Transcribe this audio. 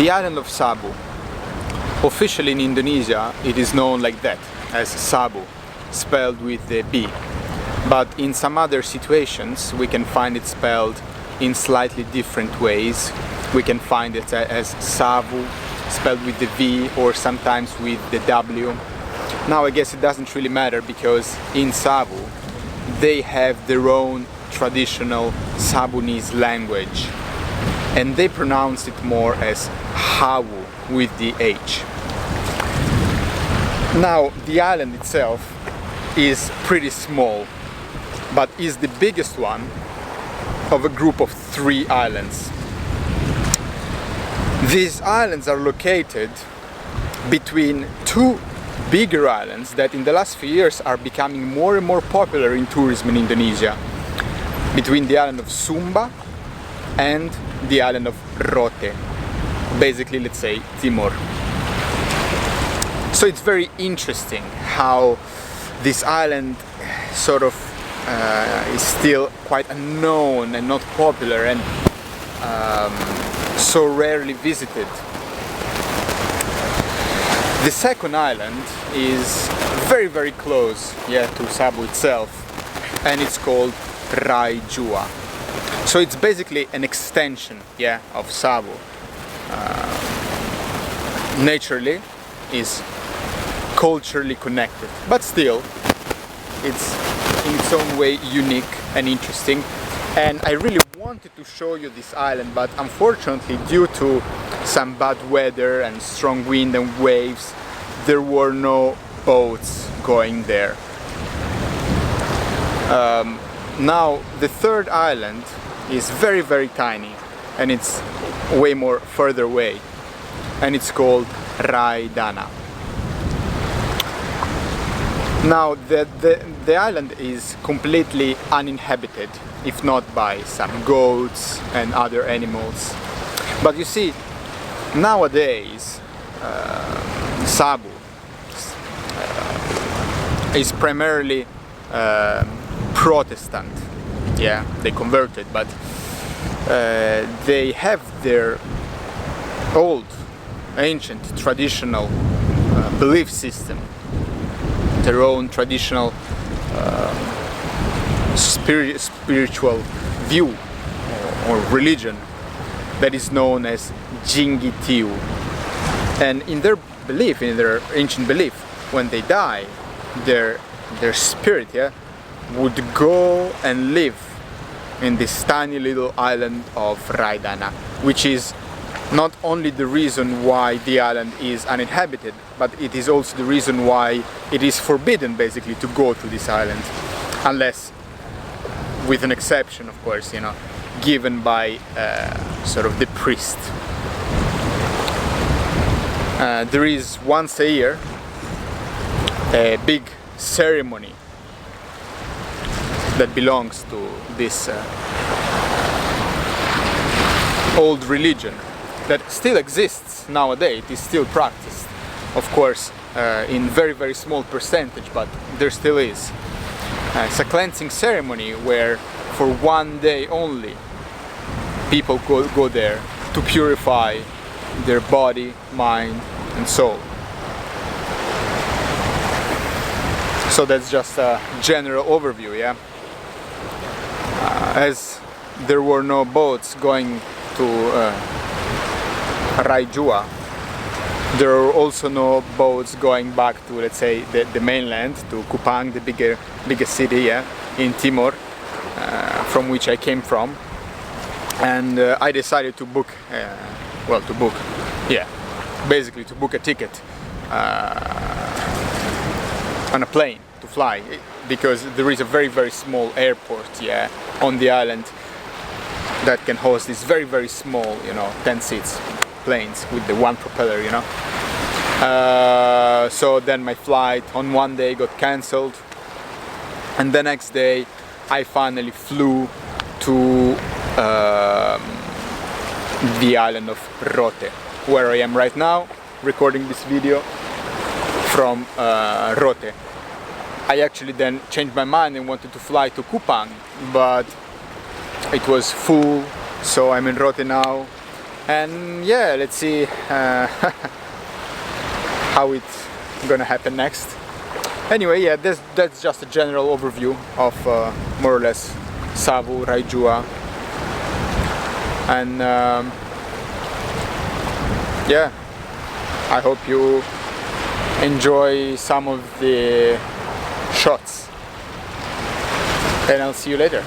The island of Sabu. Officially in Indonesia it is known like that, as Sabu, spelled with the B. But in some other situations we can find it spelled in slightly different ways. We can find it as Savu, spelled with the V, or sometimes with the W. Now I guess it doesn't really matter, because in Savu they have their own traditional Sabunese language, and they pronounce it more as Hawu with the H. Now the island itself is pretty small, but is the biggest one of a group of 3 islands. These islands are located between 2 bigger islands that in the last few years are becoming more and more popular in tourism in Indonesia, between the island of Sumba and the island of Rote, basically, let's say, Timor. So it's very interesting how this island sort of is still quite unknown and not popular, and so rarely visited. The second island is very close, to Sabu itself, and it's called Raijua. So it's basically an extension, of Sabu. Naturally is culturally connected, but still it's in its own way unique and interesting. And I really wanted to show you this island, but unfortunately, due to some bad weather and strong wind and waves, there were no boats going there. Now the third island is very tiny, and it's way more further away, and it's called Raidana. Now the island is completely uninhabited, if not by some goats and other animals. But you see, nowadays Sabu is primarily Protestant. They converted, but they have their old, ancient, traditional belief system, their own traditional spiritual view or religion that is known as Jinggitiu. And in their belief, in their ancient belief, when they die, their spirit would go and live in this tiny little island of Raidana, which is not only the reason why the island is uninhabited, but it is also the reason why it is forbidden basically to go to this island, unless, with an exception of course, given by sort of the priest. There is once a year a big ceremony that belongs to this old religion that still exists nowadays. It is still practiced, of course, in very small percentage, but there still is. It's a cleansing ceremony where for one day only people go there to purify their body, mind and soul. So that's just a general overview, as there were no boats going to Raijua, there are also no boats going back to, let's say, the mainland, to Kupang, the biggest city in Timor, from which I came from. And I decided to book, basically to book a ticket on a plane to fly, because there is a very small airport on the island that can host these very small 10 seats planes with the one propeller, so then my flight on one day got cancelled, and the next day I finally flew to the island of Rote, where I am right now recording this video from Rote. I actually then changed my mind and wanted to fly to Kupang, but it was full, so I'm in Rote now. And yeah, let's see how it's gonna happen next. Anyway, yeah, that's just a general overview of more or less Savu, Raijua, and yeah, I hope you enjoy some of the shots, and I'll see you later.